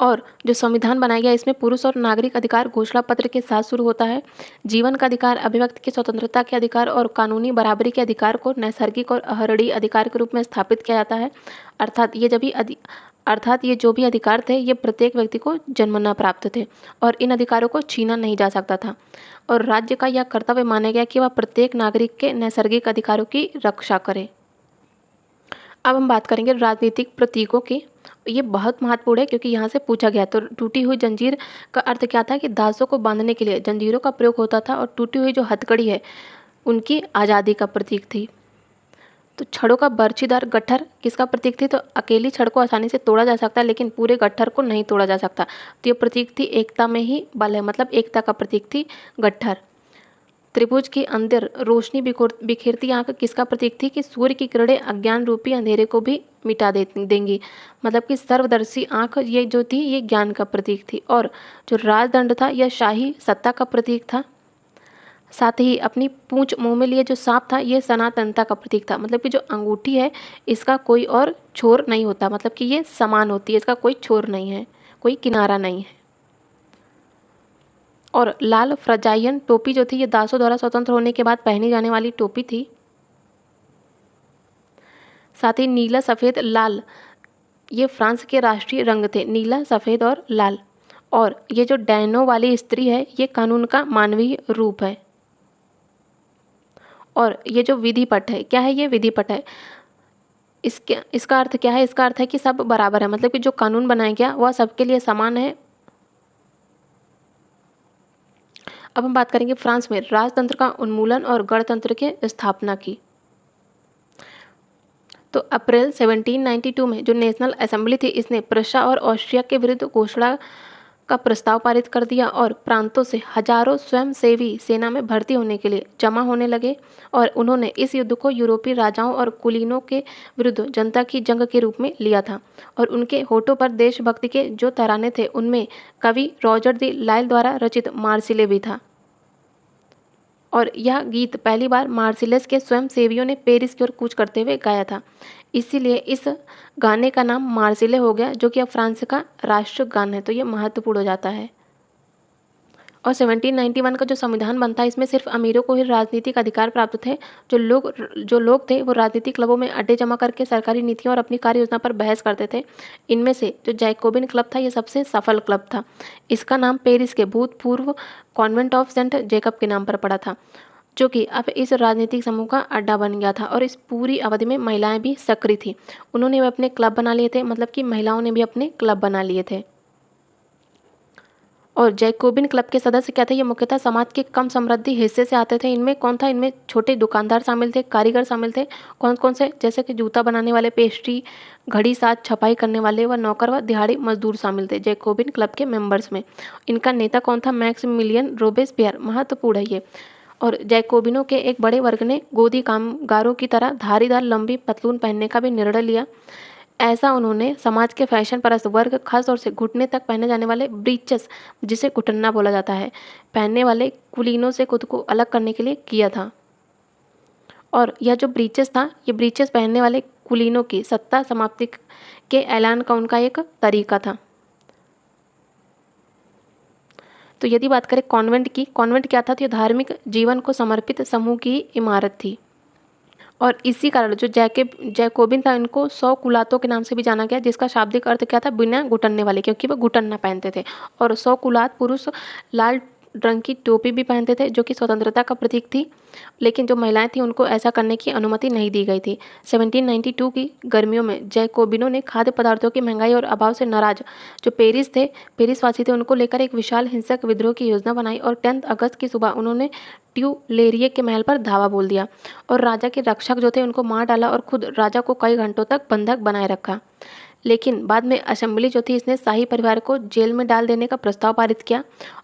और जो संविधान बनाया गया इसमें पुरुष और नागरिक अधिकार घोषणा पत्र के साथ शुरू होता है। जीवन का अधिकार, अभिव्यक्ति की स्वतंत्रता के अधिकार और कानूनी बराबरी के अधिकार को नैसर्गिक और अहरणी अधिकार के रूप में स्थापित किया जाता है। अर्थात ये जो भी अधिकार थे ये प्रत्येक व्यक्ति को जन्मना प्राप्त थे, और इन अधिकारों को छीना नहीं जा सकता था। और राज्य का यह कर्तव्य माना गया कि वह प्रत्येक नागरिक के नैसर्गिक अधिकारों की रक्षा करे। अब हम बात करेंगे राजनीतिक प्रतीकों की। ये बहुत महत्वपूर्ण है क्योंकि यहाँ से पूछा गया। तो टूटी हुई जंजीर का अर्थ क्या था? कि दासों को बांधने के लिए जंजीरों का प्रयोग होता था, और टूटी हुई जो हथकड़ी है उनकी आज़ादी का प्रतीक थी। तो छड़ों का बर्छीदार गट्ठर किसका प्रतीक थी? तो अकेली छड़ को आसानी से तोड़ा जा सकता है, लेकिन पूरे गट्ठर को नहीं तोड़ा जा सकता। तो ये प्रतीक थी एकता में ही बल है, मतलब एकता का प्रतीक थी गट्ठर। त्रिभुज के अंदर रोशनी बिखेरती आंख किसका प्रतीक थी? कि सूर्य की किरणें अज्ञान रूपी अंधेरे को भी मिटा देंगी, मतलब कि सर्वदर्शी आंख ये जो थी ये ज्ञान का प्रतीक थी। और जो राजदंड था यह शाही सत्ता का प्रतीक था। साथ ही अपनी पूंछ मुंह में लिए जो सांप था ये सनातनता का प्रतीक था, मतलब कि जो अंगूठी है इसका कोई और छोर नहीं होता, मतलब कि ये समान होती है, इसका कोई छोर नहीं है, कोई किनारा नहीं है। और लाल फ्रजाइयन टोपी जो थी ये दासों द्वारा स्वतंत्र होने के बाद पहनी जाने वाली टोपी थी। साथ ही नीला, सफ़ेद, लाल ये फ्रांस के राष्ट्रीय रंग थे, नीला, सफ़ेद और लाल। और ये जो डैनो वाली स्त्री है ये कानून का मानवीय रूप है। और ये जो विधि पट है, क्या है? ये विधि पट है। इसका अर्थ क्या है? इसका अर्थ है कि सब बराबर है, मतलब कि जो कानून बनाया गया वह सबके लिए समान है। अब हम बात करेंगे फ्रांस में राजतंत्र का उन्मूलन और गणतंत्र की स्थापना की। तो अप्रैल 1792 में जो नेशनल असेंबली थी इसने प्रशा और ऑस्ट्रिया के विरुद्ध घोषणा का प्रस्ताव पारित कर दिया, और प्रांतों से हजारों स्वयंसेवी सेना में भर्ती होने के लिए जमा होने लगे। और उन्होंने इस युद्ध को यूरोपीय राजाओं और कुलीनों के विरुद्ध जनता की जंग के रूप में लिया था। और उनके होठों पर देशभक्ति के जो तराने थे उनमें कवि रॉजर दी लायल द्वारा रचित मार्सिले भी था। और यह गीत पहली बार मार्सिलेस के स्वयंसेवियों ने पेरिस की ओर कूच करते हुए गाया था, इसीलिए इस गाने का नाम मार्सिले हो गया, जो कि अब फ्रांस का राष्ट्रीय गान है। तो ये महत्वपूर्ण हो जाता है। और 1791 का जो संविधान बनता है इसमें सिर्फ अमीरों को ही राजनीतिक अधिकार प्राप्त थे। जो लोग थे वो राजनीतिक क्लबों में अड्डे जमा करके सरकारी नीतियों और अपनी कार्य योजना पर बहस करते थे। इनमें से जो जैकोबिन क्लब था ये सबसे सफल क्लब था। इसका नाम पेरिस के भूतपूर्व कॉन्वेंट ऑफ सेंट जेकब के नाम पर पड़ा था, जो कि अब इस राजनीतिक समूह का अड्डा बन गया था। और इस पूरी अवधि में महिलाएं भी सक्रिय थी, उन्होंने भी अपने क्लब बना लिए थे, मतलब कि महिलाओं ने भी अपने क्लब बना लिए थे। और जैकोबिन क्लब के सदस्य क्या थे? ये मुख्यतः समाज के कम समृद्धि हिस्से से आते थे। इनमें कौन था? इनमें छोटे दुकानदार शामिल थे, कारीगर शामिल थे। कौन कौन से? जैसे कि जूता बनाने वाले, पेस्ट्री, घड़ी साज, छपाई करने वाले व नौकर व दिहाड़ी मजदूर शामिल थे जैकोबिन क्लब के मेंबर्स में। इनका नेता कौन था? Maximilien Robespierre. महत्वपूर्ण है ये। और जैकोबिनों के एक बड़े वर्ग ने गोदी कामगारों की तरह धारीदार लंबी पतलून पहनने का भी निर्णय लिया। ऐसा उन्होंने समाज के फैशन परस्त वर्ग, खास तौर से घुटने तक पहने जाने वाले ब्रीचेस, जिसे घुटन्ना बोला जाता है, पहनने वाले कुलीनों से खुद को अलग करने के लिए किया था। और यह जो ब्रीचेस था, ये ब्रीचेस पहनने वाले कुलीनों की सत्ता समाप्ति के ऐलान का उनका एक तरीका था। तो यदि बात करें कॉन्वेंट की, कॉन्वेंट क्या था, तो ये धार्मिक जीवन को समर्पित समूह की इमारत थी। और इसी कारण जो जैकोबिन था, इनको 100 कुलातों के नाम से भी जाना गया, जिसका शाब्दिक अर्थ क्या था, बिना घुटनने वाले, क्योंकि वो घुटन ना पहनते थे। और 100 कुलात पुरुष लाल रंग की टोपी भी पहनते थे, जो कि स्वतंत्रता का प्रतीक थी, लेकिन जो महिलाएं थीं उनको ऐसा करने की अनुमति नहीं दी गई थी। 1792 की गर्मियों में जैकोबिनों ने खाद्य पदार्थों की महंगाई और अभाव से नाराज जो पेरिस वासी थे, उनको लेकर एक विशाल हिंसक विद्रोह की योजना बनाई और 10 अगस्त की सुबह उन्होंने ट्यूलेरिए के महल पर धावा बोल दिया और राजा के रक्षक जो थे उनको मार डाला और खुद राजा को कई घंटों तक बंधक बनाए रखा। लेकिन बाद में असेंबली जो थी, इसने शाही परिवार को जेल में डाल देने का प्रस्ताव पारित किया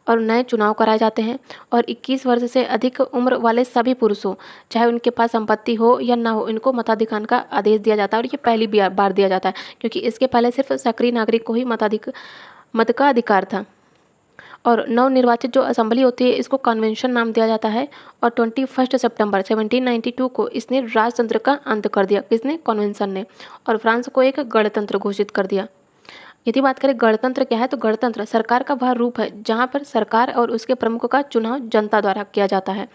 और नए चुनाव कराए जाते हैं और 21 वर्ष से अधिक उम्र वाले सभी पुरुषों, चाहे उनके पास संपत्ति हो या ना हो, इनको मताधिकार का आदेश दिया जाता है। और ये पहली बार दिया जाता है, क्योंकि इसके पहले सिर्फ सक्रिय नागरिक को ही मत का अधिकार था। और नवनिर्वाचित जो असेंबली होती है, इसको कन्वेंशन नाम दिया जाता है। और 21 सितंबर 1792 को इसने राजतंत्र का अंत कर दिया। किसने? कन्वेंशन ने। और फ्रांस को एक गणतंत्र घोषित कर दिया। यदि बात करें गणतंत्र क्या है, तो गणतंत्र सरकार का वह रूप है जहाँ पर सरकार और उसके प्रमुख का चुनाव जनता द्वारा किया जाता है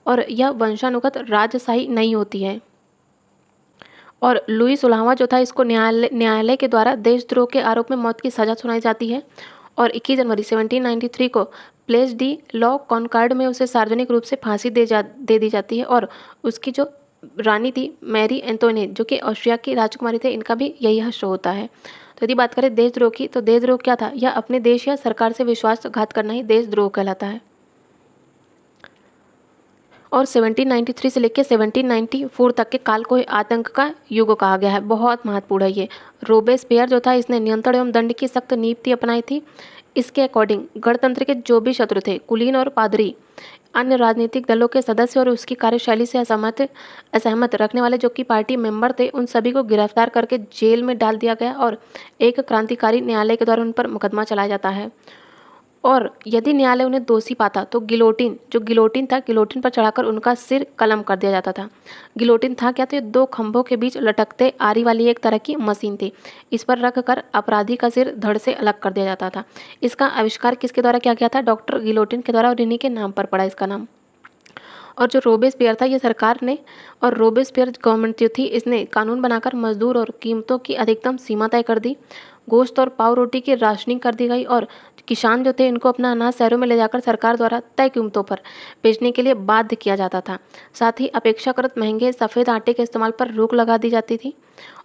और यह वंशानुगत राजशाही नहीं होती है। और लुई 16वां जो था, इसको न्यायालय के द्वारा देशद्रोह के आरोप में मौत की सजा सुनाई जाती है। और 21 जनवरी 1793 को प्लेस डी लॉ कॉनकॉर्ड में उसे सार्वजनिक रूप से फांसी दे दी जाती है। और उसकी जो रानी थी मैरी एंटोनेट, जो कि ऑस्ट्रिया की राजकुमारी थे, इनका भी यही हश्र होता है। तो यदि बात करें देशद्रोह की, तो देशद्रोह क्या था? यह अपने देश या सरकार से विश्वासघात करना ही देशद्रोह कहलाता है। और 1793 से लेकर 1794 तक के काल को आतंक का युग कहा गया है। बहुत महत्वपूर्ण है ये। रोबेस्पियर जो था, इसने नियंत्रण एवं दंड की सख्त नीति अपनाई थी। इसके अकॉर्डिंग गणतंत्र के जो भी शत्रु थे, कुलीन और पादरी, अन्य राजनीतिक दलों के सदस्य और उसकी कार्यशैली से असहमत रखने वाले जो कि पार्टी मेंबर थे, उन सभी को गिरफ्तार करके जेल में डाल दिया गया और एक क्रांतिकारी न्यायालय के द्वारा उन पर मुकदमा चलाया जाता है। और यदि न्यायालय उन्हें दोषी पाता तो गिलोटिन था, गिलोटिन पर चढ़ाकर उनका सिर कलम कर दिया जाता था। गिलोटिन था क्या? तो ये 2 खंभों के बीच लटकते आरी वाली एक तरह की मशीन थी। इस पर रखकर अपराधी का सिर धड़ से अलग कर दिया जाता था। इसका आविष्कार किसके द्वारा किया गया था? डॉक्टर गिलोटिन के द्वारा, और इन्हीं के नाम पर पड़ा इसका नाम। और जो रोबेस्पियर था, ये सरकार ने, और रोबेस्पियर गवर्नमेंट जो थी, इसने कानून बनाकर मजदूर और कीमतों की अधिकतम सीमा तय कर दी। गोश्त और पाव रोटी की राशनिंग कर दी गई और किसान जो थे, इनको अपना अनाज शहरों में ले जाकर सरकार द्वारा तय कीमतों पर बेचने के लिए बाध्य किया जाता था। साथ ही अपेक्षाकृत महंगे सफ़ेद आटे के इस्तेमाल पर रोक लगा दी जाती थी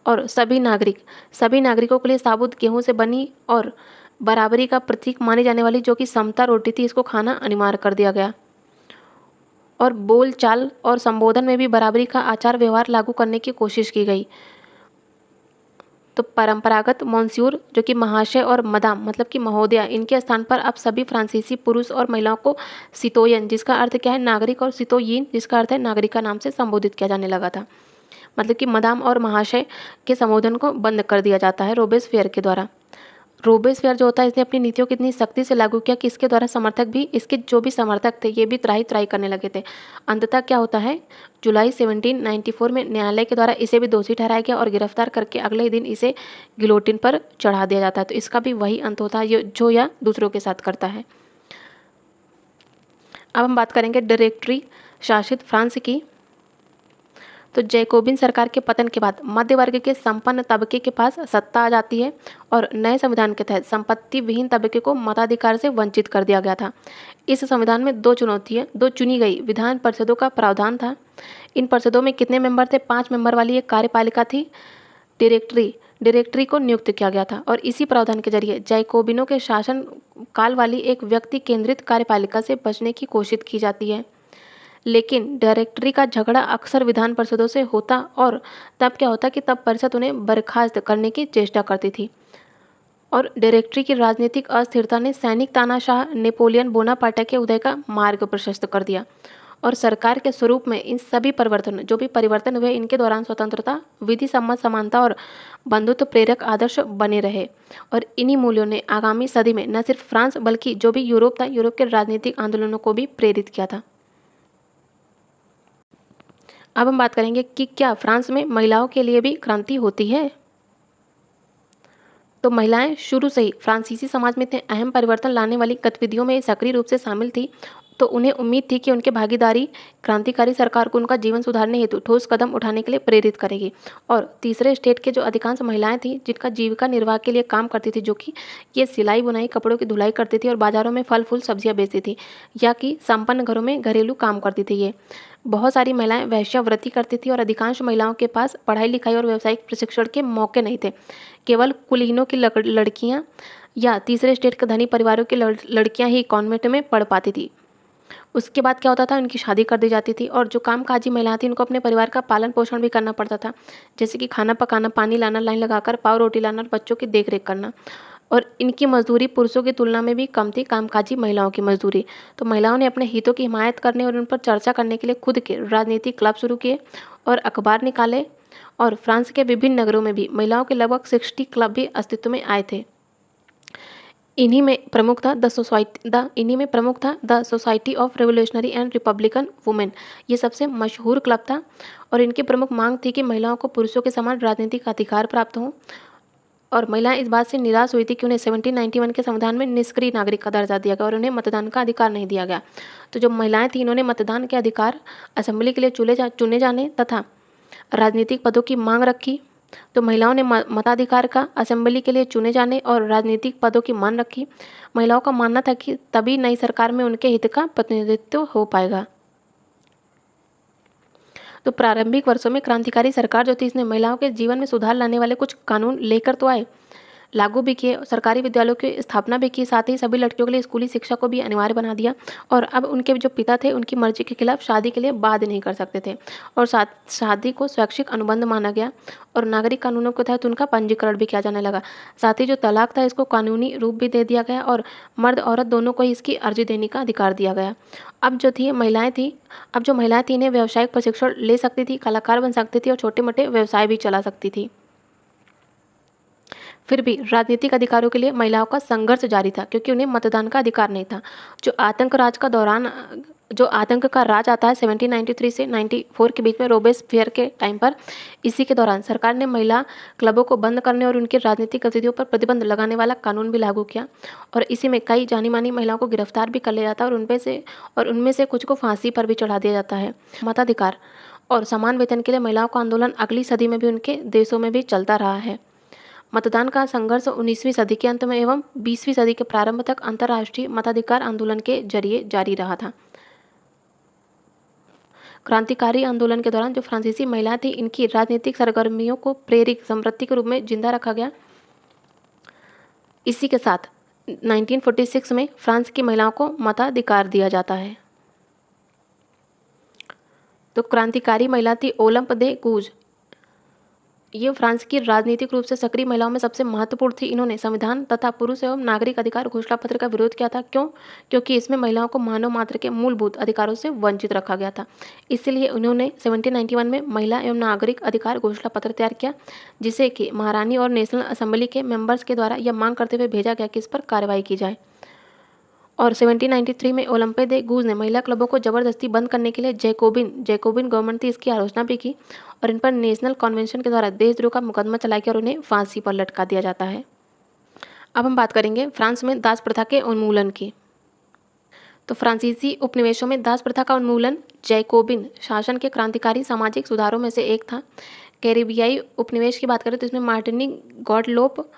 और सभी नागरिकों के लिए साबुत गेहूं से बनी और बराबरी का प्रतीक मानी जाने वाली जो कि समता रोटी थी, इसको खाना अनिवार्य कर दिया गया। और बोल चाल और संबोधन में भी बराबरी का आचार व्यवहार लागू करने की कोशिश की गई। तो परंपरागत मॉन्स्यूर जो कि महाशय और मदाम मतलब कि महोदया, इनके स्थान पर अब सभी फ्रांसीसी पुरुष और महिलाओं को सितोयन, जिसका अर्थ क्या है नागरिक, और सितोयीन, जिसका अर्थ है नागरिका, नाम से संबोधित किया जाने लगा था। मतलब कि मदाम और महाशय के संबोधन को बंद कर दिया जाता है रोबेस्पियर के द्वारा। रोबेस्पियर जो होता है, इसने अपनी नीतियों को इतनी सख्ती से लागू किया कि इसके द्वारा इसके जो भी समर्थक थे, ये भी त्राही करने लगे थे। अंततः क्या होता है, जुलाई 1794 में न्यायालय के द्वारा इसे भी दोषी ठहराया गया और गिरफ्तार करके अगले ही दिन इसे गिलोटिन पर चढ़ा दिया जाता है। तो इसका भी वही अंत होता है जो यह दूसरों के साथ करता है। अब हम बात करेंगे डायरेक्टरी शासित फ्रांस की। तो जैकोबिन सरकार के पतन के बाद मध्य वर्ग के संपन्न तबके के पास सत्ता आ जाती है और नए संविधान के तहत संपत्ति विहीन तबके को मताधिकार से वंचित कर दिया गया था। इस संविधान में दो चुनी गई विधान परिषदों का प्रावधान था। इन परिषदों में कितने मेंबर थे? 5 मेंबर वाली एक कार्यपालिका थी। डायरेक्टरी को नियुक्त किया गया था और इसी प्रावधान के जरिए जैकोबिनों के शासन काल वाली एक व्यक्ति केंद्रित कार्यपालिका से बचने की कोशिश की जाती है। लेकिन डायरेक्टरी का झगड़ा अक्सर विधान परिषदों से होता और तब क्या होता कि तब परिषद उन्हें बर्खास्त करने की चेष्टा करती थी। और डायरेक्टरी की राजनीतिक अस्थिरता ने सैनिक तानाशाह नेपोलियन बोनापार्ट के उदय का मार्ग प्रशस्त कर दिया और सरकार के स्वरूप में इन सभी परिवर्तन हुए, इनके दौरान स्वतंत्रता, विधि सम्मत समानता और बंधुत्व प्रेरक आदर्श बने रहे। और इन्हीं मूल्यों ने आगामी सदी में न सिर्फ फ्रांस बल्कि जो भी यूरोप था, यूरोप के राजनीतिक आंदोलनों को भी प्रेरित किया था। अब हम बात करेंगे कि क्या फ्रांस में महिलाओं के लिए भी क्रांति होती है। तो महिलाएं शुरू से ही फ्रांसीसी समाज में इतने अहम परिवर्तन लाने वाली गतिविधियों में सक्रिय रूप से शामिल थी, तो उन्हें उम्मीद थी कि उनकी भागीदारी क्रांतिकारी सरकार को उनका जीवन सुधारने हेतु ठोस कदम उठाने के लिए प्रेरित करेगी। और तीसरे स्टेट के जो अधिकांश महिलाएं थीं जिनका जीविका निर्वाह के लिए काम करती थी, जो कि ये सिलाई बुनाई कपड़ों की धुलाई करती थी और बाजारों में फल फूल सब्जियां बेचती थी, या कि संपन्न घरों में घरेलू काम करती थी। ये बहुत सारी महिलाएं वेश्यावृत्ति करती थी और अधिकांश महिलाओं के पास पढ़ाई लिखाई और व्यावसायिक प्रशिक्षण के मौके नहीं थे। केवल कुलीनों की लड़कियां या तीसरे स्टेट के धनी परिवारों की लड़कियां ही कॉन्वेंट में पढ़ पाती थी। उसके बाद क्या होता था, उनकी शादी कर दी जाती थी और जो कामकाजी महिलाएं थी उनको अपने परिवार का पालन पोषण भी करना पड़ता था, जैसे कि खाना पकाना, पानी लाना, लाइन लगाकर पाव रोटी लाना और बच्चों की देखरेख करना। और इनकी मजदूरी पुरुषों की तुलना में भी कम थी, कामकाजी महिलाओं की मजदूरी। तो महिलाओं ने अपने हितों की हिमायत करने और उन पर चर्चा करने के लिए खुद के राजनीतिक क्लब शुरू किए और अखबार निकाले, और फ्रांस के विभिन्न नगरों में भी महिलाओं के लगभग 60 क्लब भी अस्तित्व में आए थे। इन्हीं में प्रमुख था the society of revolutionary and Republican women. ये सबसे मशहूर क्लब था और इनकी प्रमुख मांग थी कि महिलाओं को पुरुषों के समान राजनीतिक अधिकार प्राप्त हों। और महिलाएं इस बात से निराश हुई थी कि उन्हें 1791 के संविधान में निष्क्रिय नागरिक का दर्जा दिया गया और उन्हें मतदान का अधिकार नहीं दिया गया। तो जो महिलाएं थीं, इन्होंने मतदान के अधिकार, असेंबली के लिए चुने जाने तथा राजनीतिक पदों की मांग रखी। तो महिलाओं ने मताधिकार का, असेंबली के लिए चुने जाने और राजनीतिक पदों की मांग रखी। महिलाओं का मानना था कि तभी नई सरकार में उनके हित का प्रतिनिधित्व हो पाएगा। तो प्रारंभिक वर्षों में क्रांतिकारी सरकार जो थी, इसने महिलाओं के जीवन में सुधार लाने वाले कुछ कानून लेकर तो आए, लागू भी किए, सरकारी विद्यालयों की स्थापना भी की, साथ ही सभी लड़कियों के लिए स्कूली शिक्षा को भी अनिवार्य बना दिया। और अब उनके जो पिता थे, उनकी मर्जी के खिलाफ शादी के लिए बाध्य नहीं कर सकते थे, और साथ शादी को स्वैच्छिक अनुबंध माना गया और नागरिक कानूनों के तहत उनका पंजीकरण भी किया जाने लगा। साथ ही जो तलाक था, इसको कानूनी रूप भी दे दिया गया और मर्द औरत दोनों को ही इसकी अर्जी देने का अधिकार दिया गया। अब जो महिलाएं थी इन्हें व्यावसायिक प्रशिक्षण ले सकती थी, कलाकार बन सकती थी और छोटे मोटे व्यवसाय भी चला सकती थी। फिर भी राजनीतिक अधिकारों के लिए महिलाओं का संघर्ष जारी था, क्योंकि उन्हें मतदान का अधिकार नहीं था। जो आतंक का राज आता है 1793 से 94 के बीच में, रोबेस्पियर के टाइम पर, इसी के दौरान सरकार ने महिला क्लबों को बंद करने और उनकी राजनीतिक गतिविधियों पर प्रतिबंध लगाने वाला कानून भी लागू किया। और इसी में कई जानी मानी महिलाओं को गिरफ्तार भी कर लिया जाता है और उनमें से कुछ को फांसी पर भी चढ़ा दिया जाता है। मताधिकार और समान वेतन के लिए महिलाओं का आंदोलन अगली सदी में भी उनके देशों में भी चलता रहा है। मतदान का संघर्ष 19वीं सदी के अंत में एवं 20वीं सदी के प्रारंभ तक अंतर्राष्ट्रीय मताधिकार आंदोलन के जरिए जारी रहा था। क्रांतिकारी आंदोलन के दौरान जो फ्रांसीसी महिलाएं थी, इनकी राजनीतिक सरगर्मियों को प्रेरक समृद्धि के रूप में जिंदा रखा गया। इसी के साथ 1946 में फ्रांस की महिलाओं को मताधिकार दिया जाता है। तो क्रांतिकारी महिला थी ओलंप दे गूज। ये फ्रांस की राजनीतिक रूप से सक्रिय महिलाओं में सबसे महत्वपूर्ण थी। इन्होंने संविधान तथा पुरुष एवं नागरिक अधिकार घोषणा पत्र का विरोध किया था। क्यों? क्योंकि इसमें महिलाओं को मानव मात्र के मूलभूत अधिकारों से वंचित रखा गया था। इसलिए उन्होंने 1791 में महिला एवं नागरिक अधिकार घोषणा पत्र तैयार किया, जिसे कि महारानी और नेशनल असेंबली के मेंबर्स के द्वारा यह मांग करते हुए भेजा गया कि इस पर कार्रवाई की जाए। और 1793 में ओलंपे दे गूज ने महिला क्लबों को जबरदस्ती बंद करने के लिए जैकोबिन गवर्नमेंट थी, इसकी आलोचना भी की और इन पर नेशनल कन्वेंशन के द्वारा देशद्रोह का मुकदमा चलाया गया और उन्हें फांसी पर लटका दिया जाता है। अब हम बात करेंगे फ्रांस में दास प्रथा के उन्मूलन की। तो फ्रांसीसी उपनिवेशों में दास प्रथा का उन्मूलन जैकोबिन शासन के क्रांतिकारी सामाजिक सुधारों में से एक था। कैरिबियाई उपनिवेश की बात करें तो इसमें मार्टिनिक, गॉडलोप,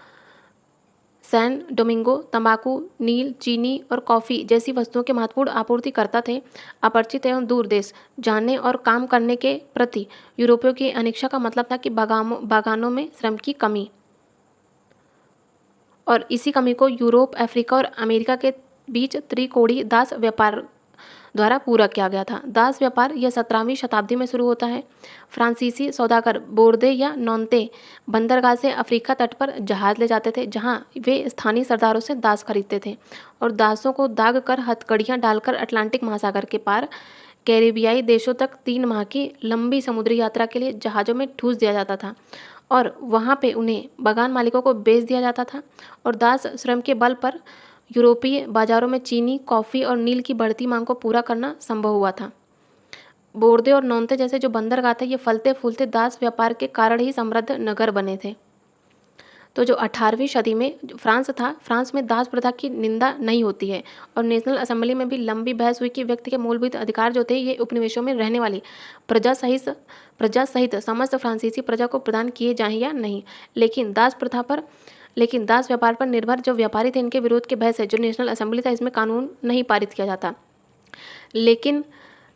सैन डोमिंगो तंबाकू, नील, चीनी और कॉफ़ी जैसी वस्तुओं के महत्वपूर्ण आपूर्तिकर्ता थे। अपरिचित एवं दूर देश जाने और काम करने के प्रति यूरोपियों की अनिच्छा का मतलब था कि बागानों में श्रम की कमी, और इसी कमी को यूरोप, अफ्रीका और अमेरिका के बीच त्रिकोणीय दास व्यापार द्वारा पूरा किया गया था। दास व्यापार यह 17वीं शताब्दी में शुरू होता है। फ्रांसीसी सौदागर बोर्दे या नॉन्ते बंदरगाह से अफ्रीका तट पर जहाज ले जाते थे, जहां वे स्थानीय सरदारों से दास खरीदते थे और दासों को दाग कर हथकड़ियां डालकर अटलांटिक महासागर के पार कैरिबियाई देशों तक 3 माह की लंबी समुद्री यात्रा के लिए जहाज़ों में ठूस दिया जाता था और वहां पे उन्हें बागान मालिकों को बेच दिया जाता था। और दास श्रम के बल पर यूरोपीय बाजारों में चीनी, कॉफ़ी और नील की बढ़ती मांग को पूरा करना संभव हुआ था। बोर्दे और नौनते जैसे जो बंदरगाह थे ये फलते फूलते दास व्यापार के कारण ही समृद्ध नगर बने थे। तो जो 18वीं सदी में जो फ्रांस था, फ्रांस में दास प्रथा की निंदा नहीं होती है और नेशनल असेंबली में भी लंबी बहस हुई कि व्यक्ति के मूलभूत अधिकार जो थे ये उपनिवेशों में रहने वाली प्रजा सहित समस्त फ्रांसीसी प्रजा को प्रदान किए जाएं या नहीं। लेकिन दास व्यापार पर निर्भर जो व्यापारी थे इनके विरोध के बहस है जो नेशनल असेंबली था इसमें कानून नहीं पारित किया जाता। लेकिन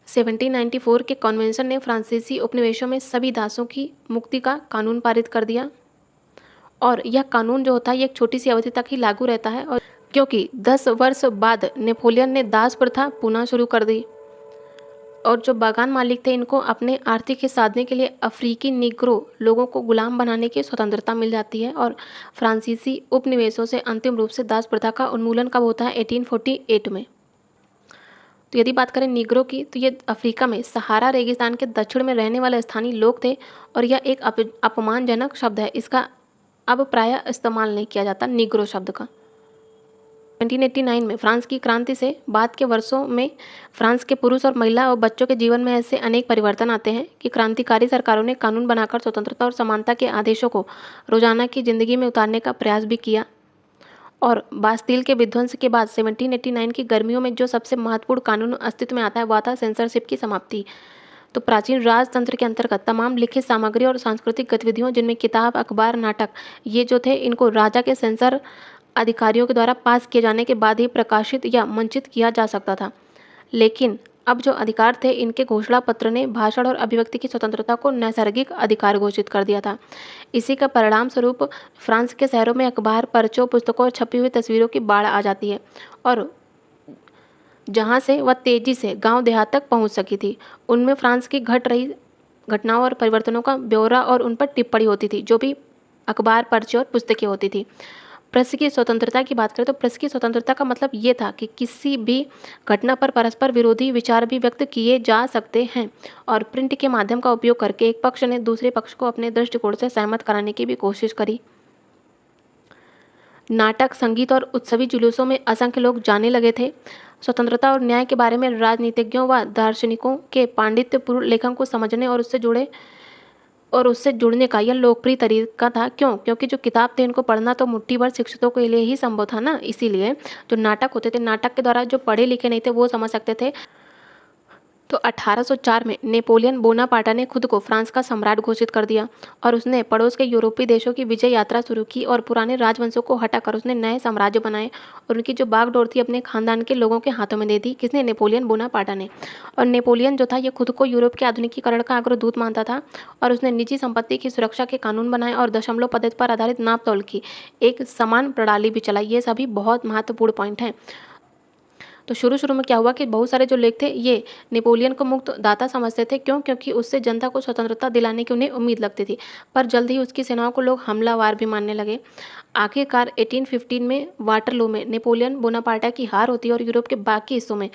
1794 के कन्वेंशन ने फ्रांसीसी उपनिवेशों में सभी दासों की मुक्ति का कानून पारित कर दिया और यह कानून जो होता है ये एक छोटी सी अवधि तक ही लागू रहता है और क्योंकि 10 वर्ष बाद नेपोलियन ने दास प्रथा पुनः शुरू कर दी और जो बागान मालिक थे इनको अपने आर्थिक हित साधने के लिए अफ्रीकी निग्रो लोगों को गुलाम बनाने की स्वतंत्रता मिल जाती है और फ्रांसीसी उपनिवेशों से अंतिम रूप से दास प्रथा का उन्मूलन कब होता है 1848 में। तो यदि बात करें निग्रो की तो ये अफ्रीका में सहारा रेगिस्तान के दक्षिण में रहने वाले स्थानीय लोग थे और यह एक अपमानजनक शब्द है, इसका अब प्रायः इस्तेमाल नहीं किया जाता निग्रो शब्द का। 1789 में फ्रांस की क्रांति से बाद के वर्षों में फ्रांस के पुरुष और महिला और बच्चों के जीवन में ऐसे अनेक परिवर्तन आते हैं कि क्रांतिकारी सरकारों ने कानून बनाकर स्वतंत्रता और समानता के आदेशों को रोजाना की जिंदगी में उतारने का प्रयास भी किया। और बास्तील के विध्वंस के बाद 1789 की गर्मियों में जो सबसे महत्वपूर्ण कानून अस्तित्व में आता है वह था सेंसरशिप की समाप्ति। तो प्राचीन राजतंत्र के अंतर्गत तमाम लिखित सामग्री और सांस्कृतिक गतिविधियों जिनमें किताब, अखबार, नाटक ये जो थे इनको राजा के सेंसर अधिकारियों के द्वारा पास किए जाने के बाद ही प्रकाशित या मंचित किया जा सकता था। लेकिन अब जो अधिकार थे इनके घोषणा पत्र ने भाषण और अभिव्यक्ति की स्वतंत्रता को नैसर्गिक अधिकार घोषित कर दिया था। इसी का परिणाम स्वरूप फ्रांस के शहरों में अखबार, पर्चों, पुस्तकों और छपी हुई तस्वीरों की बाढ़ आ जाती है और जहाँ से वह तेजी से गांव देहात तक पहुँच सकी थी। उनमें फ्रांस की घट रही घटनाओं और परिवर्तनों का ब्यौरा और उन पर टिप्पणी होती थी जो भी अखबार, पर्चे और पुस्तकें होती थी। प्रेस की स्वतंत्रता की बात करें तो प्रेस की स्वतंत्रता का मतलब ये था कि किसी भी घटना पर परस्पर विरोधी विचार भी व्यक्त किए जा सकते हैं और प्रिंट के माध्यम का उपयोग करके एक पक्ष ने दूसरे पक्ष को अपने दृष्टिकोण से सहमत कराने की भी कोशिश करी। नाटक, संगीत और उत्सवी जुलूसों में असंख्य लोग जाने लगे थे। स्वतंत्रता और न्याय के बारे में राजनीतिज्ञों व दार्शनिकों के पांडित्यपूर्ण लेखन को समझने और उससे जुड़ने का यह लोकप्रिय तरीका था। क्योंकि जो किताब थे इनको पढ़ना तो मुट्ठी भर शिक्षितों के लिए ही संभव था ना, इसीलिए जो नाटक होते थे नाटक के द्वारा जो पढ़े लिखे नहीं थे वो समझ सकते थे। तो 1804 में नेपोलियन बोनापार्टा ने खुद को फ्रांस का सम्राट घोषित कर दिया और उसने पड़ोस के यूरोपीय देशों की विजय यात्रा शुरू की और पुराने राजवंशों को हटाकर उसने नए साम्राज्य बनाए और उनकी जो बागडोर थी अपने खानदान के लोगों के हाथों में दे दी। किसने? नेपोलियन बोनापार्टा ने। और नेपोलियन जो था ये खुद को यूरोप के आधुनिकीकरण का अग्रदूत मानता था और उसने निजी संपत्ति की सुरक्षा के कानून बनाए और दशमलव पद्धति पर आधारित नाप तौल की एक समान प्रणाली भी चलाई। ये सभी बहुत महत्वपूर्ण पॉइंट हैं। तो शुरू में क्या हुआ कि बहुत सारे जो लेख थे ये नेपोलियन को मुक्त दाता समझते थे। क्योंकि उससे जनता को स्वतंत्रता दिलाने की उन्हें उम्मीद लगती थी, पर जल्द ही उसकी सेनाओं को लोग हमलावर भी मानने लगे। आखिरकार 1815 में वाटरलू में नेपोलियन बोनापार्टा की हार होती है और यूरोप के बाकी हिस्सों में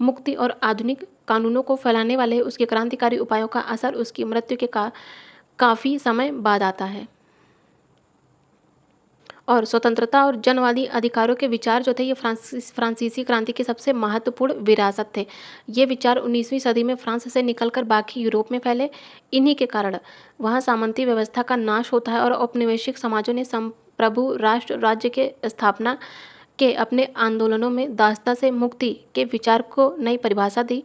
मुक्ति और आधुनिक कानूनों को फैलाने वाले उसके क्रांतिकारी उपायों का असर उसकी मृत्यु के काफ़ी समय बाद आता है। और स्वतंत्रता और जनवादी अधिकारों के विचार जो थे ये फ्रांसीसी क्रांति के सबसे महत्वपूर्ण विरासत थे। ये विचार 19वीं सदी में फ्रांस से निकलकर बाकी यूरोप में फैले। इन्हीं के कारण वहाँ सामंती व्यवस्था का नाश होता है और औपनिवेशिक समाजों ने संप्रभु राष्ट्र राज्य के स्थापना के अपने आंदोलनों में दासता से मुक्ति के विचार को नई परिभाषा दी।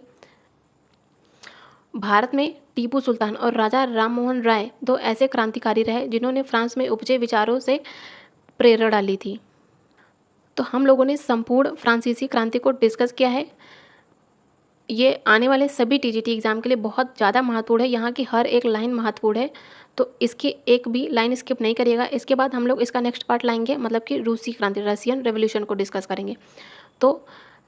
भारत में टीपू सुल्तान और राजा राममोहन राय दो ऐसे क्रांतिकारी रहे जिन्होंने फ्रांस में उपजे विचारों से प्रेरणा ली थी। तो हम लोगों ने संपूर्ण फ्रांसीसी क्रांति को डिस्कस किया है। ये आने वाले सभी टीजीटी एग्जाम के लिए बहुत ज़्यादा महत्वपूर्ण है। यहाँ की हर एक लाइन महत्वपूर्ण है, तो इसकी एक भी लाइन स्किप नहीं करिएगा। इसके बाद हम लोग इसका नेक्स्ट पार्ट लाएंगे, मतलब कि रूसी क्रांति, रशियन रेवोल्यूशन को डिस्कस करेंगे। तो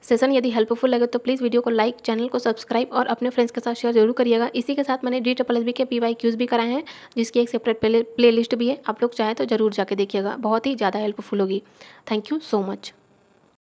सेशन यदि हेल्पफुल लगे तो प्लीज़ वीडियो को लाइक, चैनल को सब्सक्राइब और अपने फ्रेंड्स के साथ शेयर जरूर करिएगा। इसी के साथ मैंने DSSB के PYQs भी कराए हैं, जिसकी एक सेपरेट प्ले लिस्ट भी है। आप लोग चाहे तो ज़रूर जाके देखिएगा, बहुत ही ज़्यादा हेल्पफुल होगी। Thank you so much.